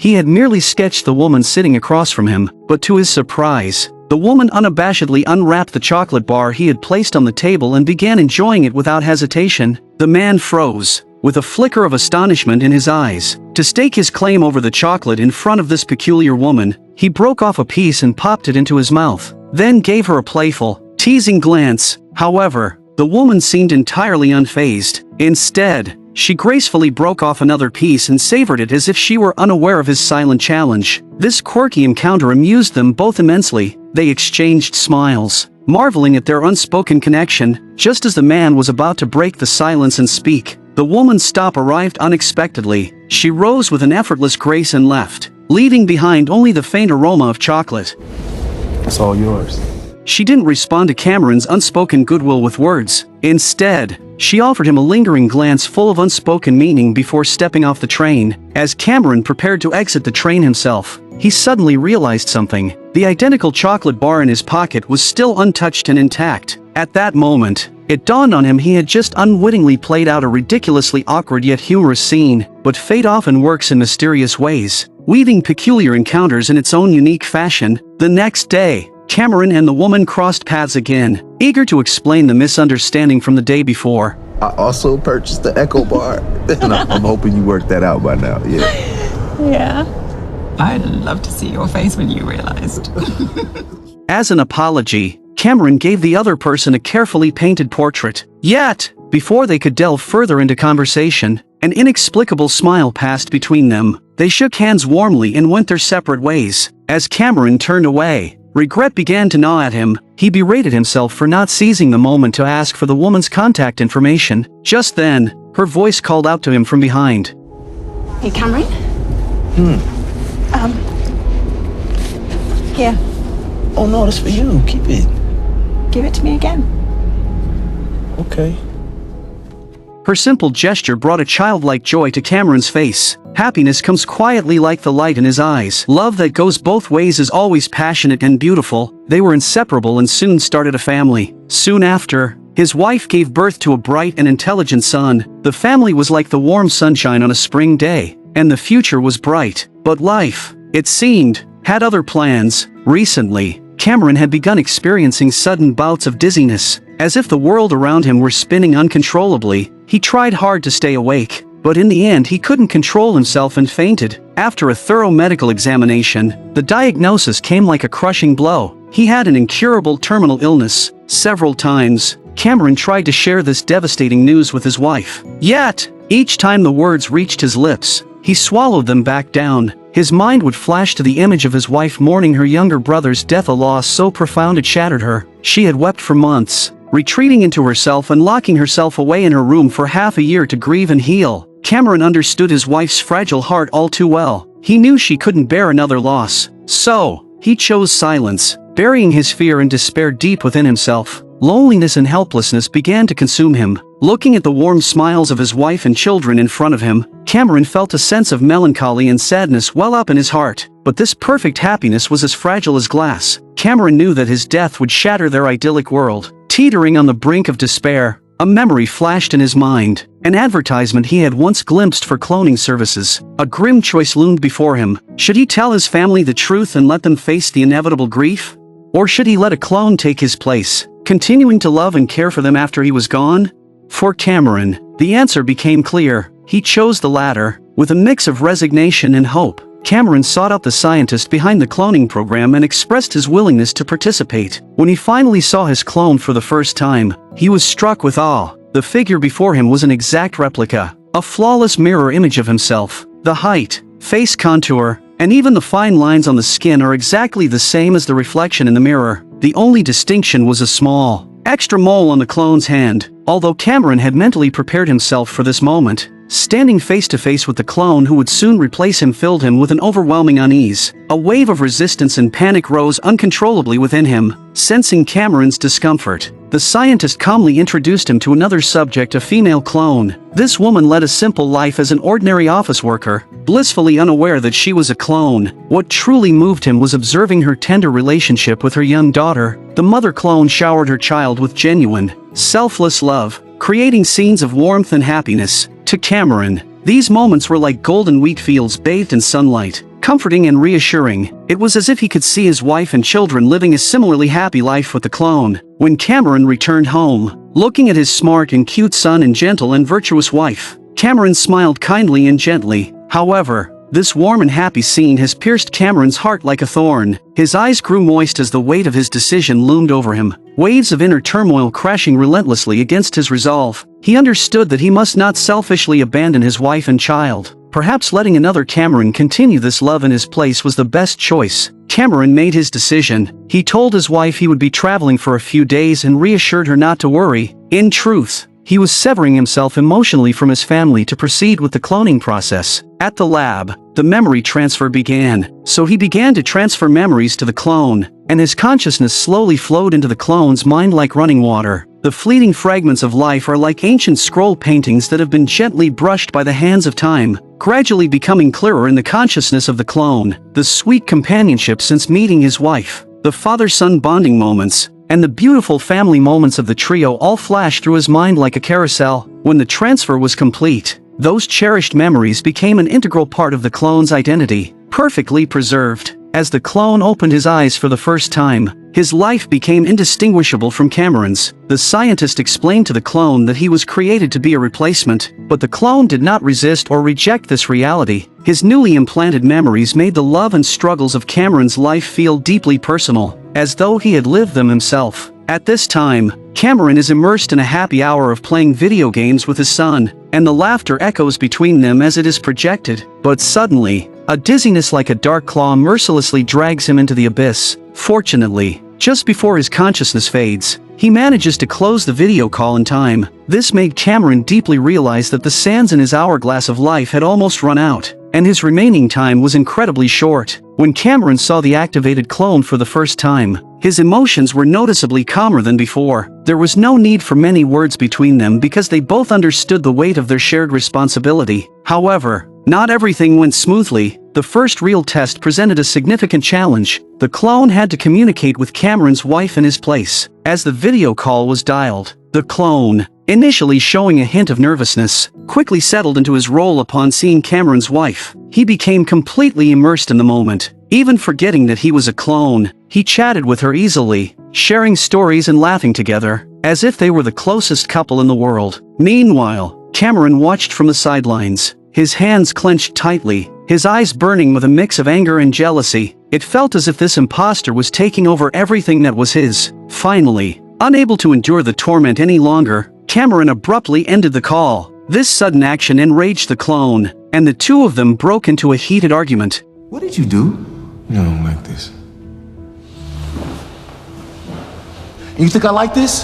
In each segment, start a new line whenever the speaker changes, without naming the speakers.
He had merely sketched the woman sitting across from him, but to his surprise, the woman unabashedly unwrapped the chocolate bar he had placed on the table and began enjoying it without hesitation. The man froze, with a flicker of astonishment in his eyes. To stake his claim over the chocolate in front of this peculiar woman, he broke off a piece and popped it into his mouth, then gave her a playful, teasing glance. However, the woman seemed entirely unfazed. Instead, she gracefully broke off another piece and savored it as if she were unaware of his silent challenge. This quirky encounter amused them both immensely. They exchanged smiles, marveling at their unspoken connection. Just as the man was about to break the silence and speak, the woman's stop arrived unexpectedly. She rose with an effortless grace and left, leaving behind only the faint aroma of chocolate.
It's all yours.
She didn't respond to Cameron's unspoken goodwill with words. Instead, she offered him a lingering glance full of unspoken meaning before stepping off the train. As Cameron prepared to exit the train himself, he suddenly realized something. The identical chocolate bar in his pocket was still untouched and intact. At that moment, it dawned on him he had just unwittingly played out a ridiculously awkward yet humorous scene. But fate often works in mysterious ways, weaving peculiar encounters in its own unique fashion. The next day, Cameron and the woman crossed paths again, eager to explain the misunderstanding from the day before.
I also purchased the Echo bar, and I'm hoping you worked that out by now, yeah.
Yeah. I'd love to see your face when you realized.
As an apology, Cameron gave the other person a carefully painted portrait. Yet, before they could delve further into conversation, an inexplicable smile passed between them. They shook hands warmly and went their separate ways. As Cameron turned away, regret began to gnaw at him. He berated himself for not seizing the moment to ask for the woman's contact information. Just then, her voice called out to him from behind.
Hey, Cameron? Here.
Oh no, that's for you. Keep it.
Give it to me again.
Okay.
Her simple gesture brought a childlike joy to Cameron's face. Happiness comes quietly like the light in his eyes. Love that goes both ways is always passionate and beautiful. They were inseparable and soon started a family. Soon after, his wife gave birth to a bright and intelligent son. The family was like the warm sunshine on a spring day, and the future was bright. But life, it seemed, had other plans. Recently, Cameron had begun experiencing sudden bouts of dizziness, as if the world around him were spinning uncontrollably. He tried hard to stay awake, but in the end he couldn't control himself and fainted. After a thorough medical examination, the diagnosis came like a crushing blow. He had an incurable terminal illness. Several times, Cameron tried to share this devastating news with his wife. Yet, each time the words reached his lips, he swallowed them back down. His mind would flash to the image of his wife mourning her younger brother's death, a loss so profound it shattered her. She had wept for months, retreating into herself and locking herself away in her room for half a year to grieve and heal. Cameron understood his wife's fragile heart all too well. He knew she couldn't bear another loss. So, he chose silence, burying his fear and despair deep within himself. Loneliness and helplessness began to consume him. Looking at the warm smiles of his wife and children in front of him, Cameron felt a sense of melancholy and sadness well up in his heart. But this perfect happiness was as fragile as glass. Cameron knew that his death would shatter their idyllic world. Teetering on the brink of despair, a memory flashed in his mind. An advertisement he had once glimpsed for cloning services. A grim choice loomed before him. Should he tell his family the truth and let them face the inevitable grief? Or should he let a clone take his place, continuing to love and care for them after he was gone? For Cameron, the answer became clear. He chose the latter. With a mix of resignation and hope, Cameron sought out the scientist behind the cloning program and expressed his willingness to participate. When he finally saw his clone for the first time, he was struck with awe. The figure before him was an exact replica, a flawless mirror image of himself. The height, face contour, and even the fine lines on the skin are exactly the same as the reflection in the mirror. The only distinction was a small, extra mole on the clone's hand. Although Cameron had mentally prepared himself for this moment, standing face to face with the clone who would soon replace him filled him with an overwhelming unease. A wave of resistance and panic rose uncontrollably within him. Sensing Cameron's discomfort, the scientist calmly introduced him to another subject, a female clone. This woman led a simple life as an ordinary office worker, blissfully unaware that she was a clone. What truly moved him was observing her tender relationship with her young daughter. The mother clone showered her child with genuine, selfless love, creating scenes of warmth and happiness. To Cameron, these moments were like golden wheat fields bathed in sunlight. comforting and reassuring. It was as if he could see his wife and children living a similarly happy life with the clone. When Cameron returned home, looking at his smart and cute son and gentle and virtuous wife, Cameron smiled kindly and gently. However, this warm and happy scene has pierced Cameron's heart like a thorn. His eyes grew moist as the weight of his decision loomed over him, waves of inner turmoil crashing relentlessly against his resolve. He understood that he must not selfishly abandon his wife and child. Perhaps letting another Cameron continue this love in his place was the best choice. Cameron made his decision. He told his wife he would be traveling for a few days and reassured her not to worry. In truth, he was severing himself emotionally from his family to proceed with the cloning process. At the lab, the memory transfer began. So he began to transfer memories to the clone, and his consciousness slowly flowed into the clone's mind like running water. The fleeting fragments of life are like ancient scroll paintings that have been gently brushed by the hands of time, gradually becoming clearer in the consciousness of the clone. The sweet companionship since meeting his wife, the father-son bonding moments, and the beautiful family moments of the trio all flashed through his mind like a carousel. When the transfer was complete, those cherished memories became an integral part of the clone's identity, perfectly preserved. As the clone opened his eyes for the first time, his life became indistinguishable from Cameron's. The scientist explained to the clone that he was created to be a replacement, but the clone did not resist or reject this reality. His newly implanted memories made the love and struggles of Cameron's life feel deeply personal, as though he had lived them himself. At this time, Cameron is immersed in a happy hour of playing video games with his son, and the laughter echoes between them as it is projected. But suddenly, a dizziness like a dark claw mercilessly drags him into the abyss. Fortunately, just before his consciousness fades, he manages to close the video call in time. This made Cameron deeply realize that the sands in his hourglass of life had almost run out, and his remaining time was incredibly short. When Cameron saw the activated clone for the first time, his emotions were noticeably calmer than before. There was no need for many words between them because they both understood the weight of their shared responsibility. However, not everything went smoothly. The first real test presented a significant challenge. The clone had to communicate with Cameron's wife in his place. As the video call was dialed, the clone, initially showing a hint of nervousness, quickly settled into his role upon seeing Cameron's wife. He became completely immersed in the moment. Even forgetting that he was a clone, he chatted with her easily, sharing stories and laughing together, as if they were the closest couple in the world. Meanwhile, Cameron watched from the sidelines, his hands clenched tightly, his eyes burning with a mix of anger and jealousy. It felt as if this imposter was taking over everything that was his. Finally, unable to endure the torment any longer, Cameron abruptly ended the call. This sudden action enraged the clone, and the two of them broke into a heated argument.
What did you do?
I don't like this. You think I like this?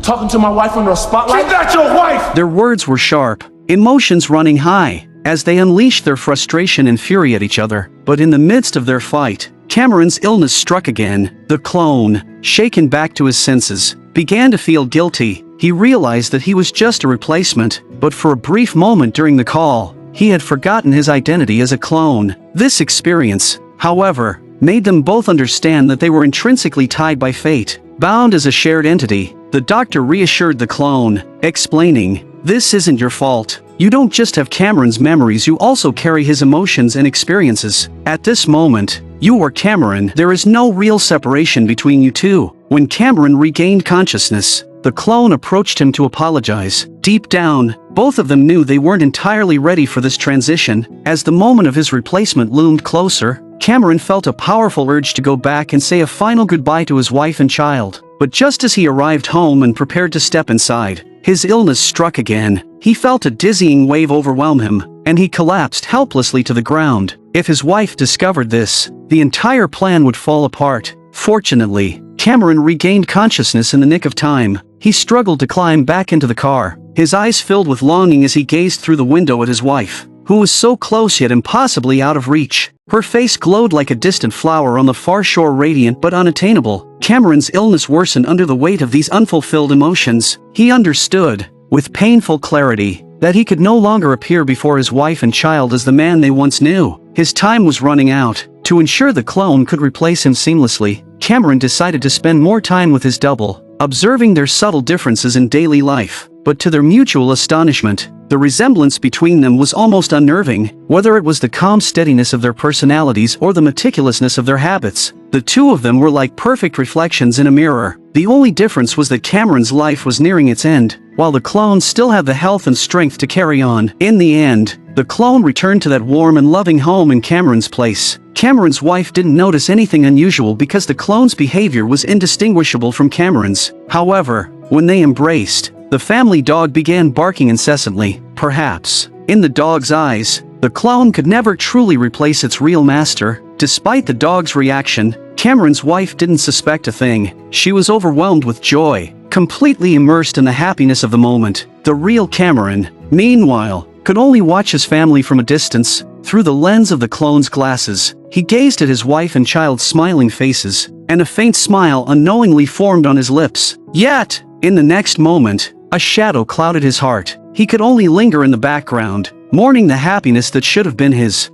Talking to my wife under a spotlight? She's not your wife!
Their words were sharp, emotions running high, as they unleashed their frustration and fury at each other. But in the midst of their fight, Cameron's illness struck again. The clone, shaken back to his senses, began to feel guilty. He realized that he was just a replacement, but for a brief moment during the call, he had forgotten his identity as a clone. This experience, however, made them both understand that they were intrinsically tied by fate, bound as a shared entity. The doctor reassured the clone, explaining, "This isn't your fault. You don't just have Cameron's memories, you also carry his emotions and experiences. At this moment, you are Cameron. There is no real separation between you two." When Cameron regained consciousness, the clone approached him to apologize. Deep down, both of them knew they weren't entirely ready for this transition. As the moment of his replacement loomed closer, Cameron felt a powerful urge to go back and say a final goodbye to his wife and child. But just as he arrived home and prepared to step inside, his illness struck again. He felt a dizzying wave overwhelm him, and he collapsed helplessly to the ground. If his wife discovered this, the entire plan would fall apart. Fortunately, Cameron regained consciousness in the nick of time. He struggled to climb back into the car, his eyes filled with longing as he gazed through the window at his wife, who was so close yet impossibly out of reach. Her face glowed like a distant flower on the far shore, radiant but unattainable. Cameron's illness worsened under the weight of these unfulfilled emotions. He understood, with painful clarity, that he could no longer appear before his wife and child as the man they once knew. His time was running out. To ensure the clone could replace him seamlessly, Cameron decided to spend more time with his double, observing their subtle differences in daily life. But to their mutual astonishment, The resemblance between them was almost unnerving, whether it was the calm steadiness of their personalities or the meticulousness of their habits. The two of them were like perfect reflections in a mirror. The only difference was that Cameron's life was nearing its end, while the clone still had the health and strength to carry on. In the end, the clone returned to that warm and loving home in Cameron's place. Cameron's wife didn't notice anything unusual because the clone's behavior was indistinguishable from Cameron's. However, when they embraced, the family dog began barking incessantly. Perhaps, in the dog's eyes, the clone could never truly replace its real master. Despite the dog's reaction, Cameron's wife didn't suspect a thing. She was overwhelmed with joy, completely immersed in the happiness of the moment. The real Cameron, meanwhile, could only watch his family from a distance. Through the lens of the clone's glasses, he gazed at his wife and child's smiling faces, and a faint smile unknowingly formed on his lips. Yet, in the next moment, a shadow clouded his heart. He could only linger in the background, mourning the happiness that should have been his.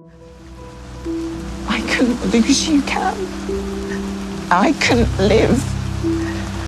I couldn't lose you, Cam. I couldn't live.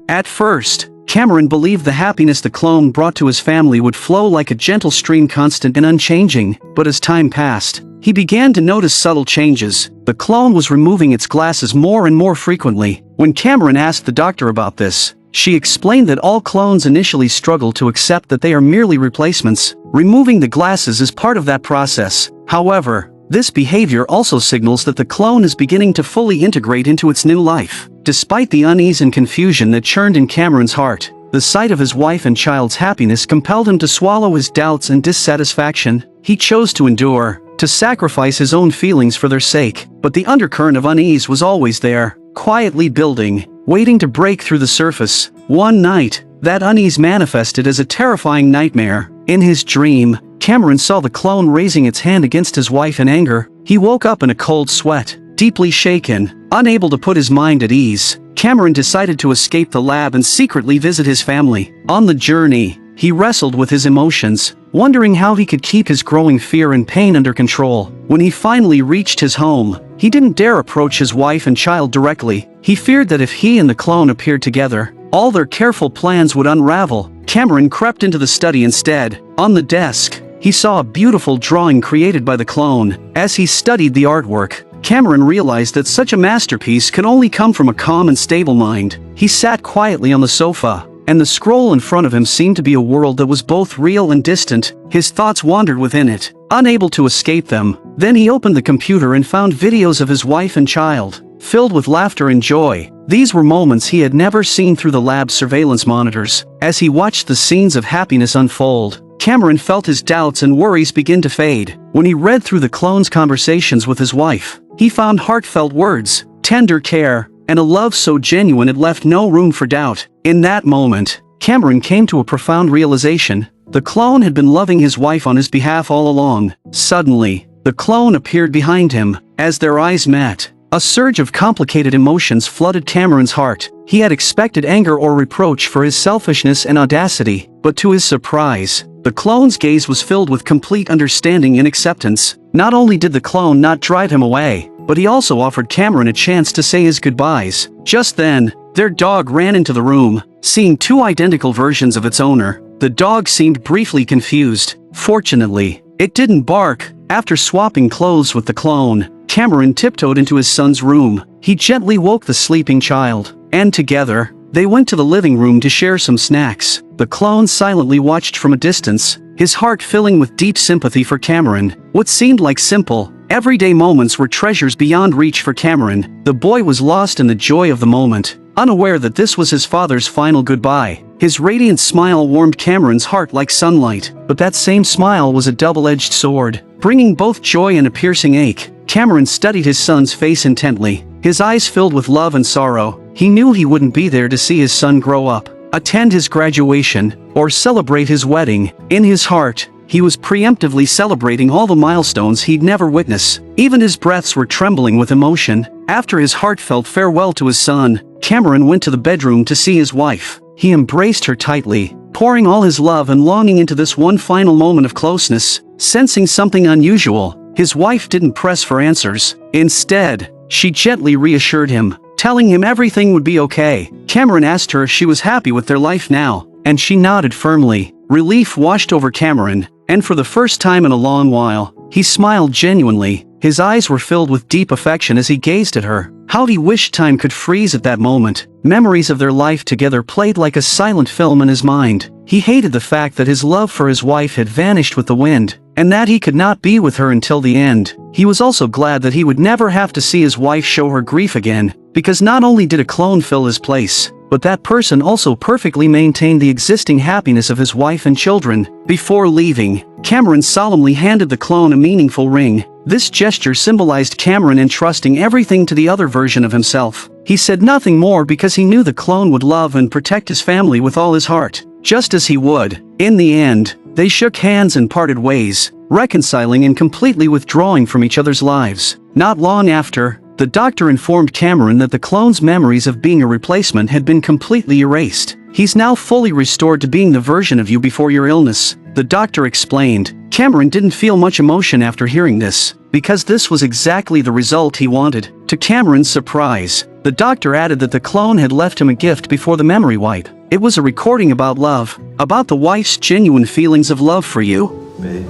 At first, Cameron believed the happiness the clone brought to his family would flow like a gentle stream, constant and unchanging. But as time passed, he began to notice subtle changes. The clone was removing its glasses more and more frequently. When Cameron asked the doctor about this, she explained that all clones initially struggle to accept that they are merely replacements. Removing the glasses is part of that process. However, this behavior also signals that the clone is beginning to fully integrate into its new life. Despite the unease and confusion that churned in Cameron's heart, the sight of his wife and child's happiness compelled him to swallow his doubts and dissatisfaction. He chose to endure, to sacrifice his own feelings for their sake. But the undercurrent of unease was always there, quietly building, waiting to break through the surface. One night, that unease manifested as a terrifying nightmare. In his dream, Cameron saw the clone raising its hand against his wife in anger. He woke up in a cold sweat, deeply shaken. Unable to put his mind at ease, Cameron decided to escape the lab and secretly visit his family. On the journey, he wrestled with his emotions, wondering how he could keep his growing fear and pain under control. When he finally reached his home, he didn't dare approach his wife and child directly. He feared that if he and the clone appeared together, all their careful plans would unravel. Cameron crept into the study instead. On the desk, he saw a beautiful drawing created by the clone. As he studied the artwork, Cameron realized that such a masterpiece could only come from a calm and stable mind. He sat quietly on the sofa, and the scroll in front of him seemed to be a world that was both real and distant. His thoughts wandered within it, unable to escape them. Then he opened the computer and found videos of his wife and child, filled with laughter and joy. These were moments he had never seen through the lab's surveillance monitors. As he watched the scenes of happiness unfold, Cameron felt his doubts and worries begin to fade. When he read through the clone's conversations with his wife, he found heartfelt words, tender care, and a love so genuine it left no room for doubt. In that moment, Cameron came to a profound realization. The clone had been loving his wife on his behalf all along. Suddenly, the clone appeared behind him. As their eyes met, a surge of complicated emotions flooded Cameron's heart. He had expected anger or reproach for his selfishness and audacity, but to his surprise, the clone's gaze was filled with complete understanding and acceptance. Not only did the clone not drive him away, but he also offered Cameron a chance to say his goodbyes. Just then, their dog ran into the room. Seeing two identical versions of its owner, the dog seemed briefly confused. Fortunately, it didn't bark. After swapping clothes with the clone, Cameron tiptoed into his son's room. He gently woke the sleeping child, and together, they went to the living room to share some snacks. The clone silently watched from a distance, his heart filling with deep sympathy for Cameron. What seemed like simple, everyday moments were treasures beyond reach for Cameron. The boy was lost in the joy of the moment, unaware that this was his father's final goodbye. His radiant smile warmed Cameron's heart like sunlight, but that same smile was a double-edged sword, bringing both joy and a piercing ache. Cameron studied his son's face intently, his eyes filled with love and sorrow. He knew he wouldn't be there to see his son grow up, attend his graduation, or celebrate his wedding. In his heart, he was preemptively celebrating all the milestones he'd never witness. Even his breaths were trembling with emotion. After his heartfelt farewell to his son, Cameron went to the bedroom to see his wife. He embraced her tightly, pouring all his love and longing into this one final moment of closeness. Sensing something unusual, his wife didn't press for answers. Instead, she gently reassured him, telling him everything would be okay. Cameron asked her if she was happy with their life now, and she nodded firmly. Relief washed over Cameron. And for the first time in a long while, he smiled genuinely. His eyes were filled with deep affection as he gazed at her. How he wished time could freeze at that moment. Memories of their life together played like a silent film in his mind. He hated the fact that his love for his wife had vanished with the wind, and that he could not be with her until the end. He was also glad that he would never have to see his wife show her grief again, because not only did a clone fill his place, but that person also perfectly maintained the existing happiness of his wife and children. Before leaving, Cameron solemnly handed the clone a meaningful ring. This gesture symbolized Cameron entrusting everything to the other version of himself. He said nothing more because he knew the clone would love and protect his family with all his heart, just as he would. In the end, they shook hands and parted ways, reconciling and completely withdrawing from each other's lives. Not long after, the doctor informed Cameron that the clone's memories of being a replacement had been completely erased. He's now fully restored to being the version of you before your illness, the doctor explained. Cameron didn't feel much emotion after hearing this, because this was exactly the result he wanted. To Cameron's surprise, the doctor added that the clone had left him a gift before the memory wipe. It was a recording about love, about the wife's genuine feelings of love for you.
Babe.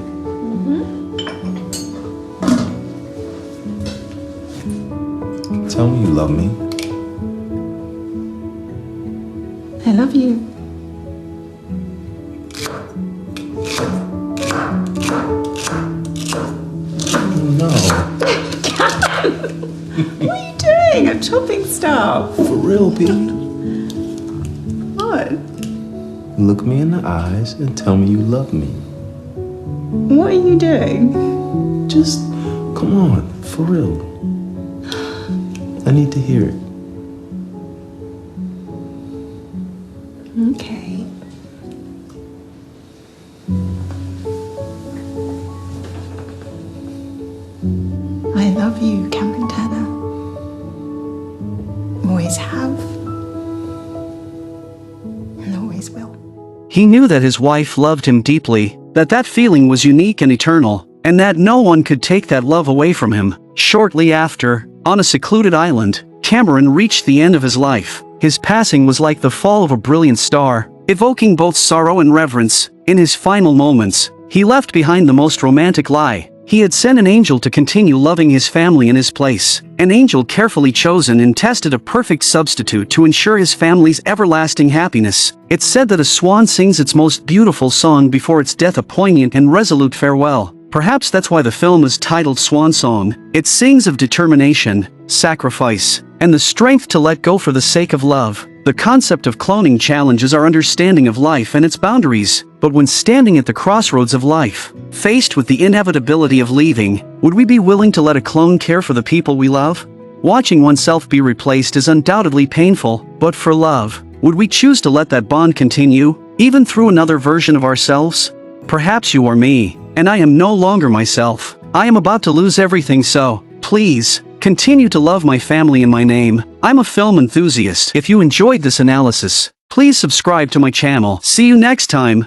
Tell me you love me.
I love you.
No.
What are you doing? I'm chopping stuff.
For real, Pete.
What?
Look me in the eyes and tell me you love me.
What are you doing?
Just, come on, for real. I need to hear it.
Okay. I love you, Cameron Turner. Always have. And always will.
He knew that his wife loved him deeply, that feeling was unique and eternal, and that no one could take that love away from him. Shortly after, on a secluded island, Cameron reached the end of his life. His passing was like the fall of a brilliant star, evoking both sorrow and reverence. In his final moments, he left behind the most romantic lie. He had sent an angel to continue loving his family in his place. An angel carefully chosen and tested, a perfect substitute to ensure his family's everlasting happiness. It's said that a swan sings its most beautiful song before its death, a poignant and resolute farewell. Perhaps that's why the film is titled Swan Song. It sings of determination, sacrifice, and the strength to let go for the sake of love. The concept of cloning challenges our understanding of life and its boundaries. But when standing at the crossroads of life, faced with the inevitability of leaving, would we be willing to let a clone care for the people we love? Watching oneself be replaced is undoubtedly painful, but for love, would we choose to let that bond continue, even through another version of ourselves? Perhaps you are me, and I am no longer myself. I am about to lose everything, so, please, continue to love my family and my name. I'm a film enthusiast. If you enjoyed this analysis, please subscribe to my channel. See you next time.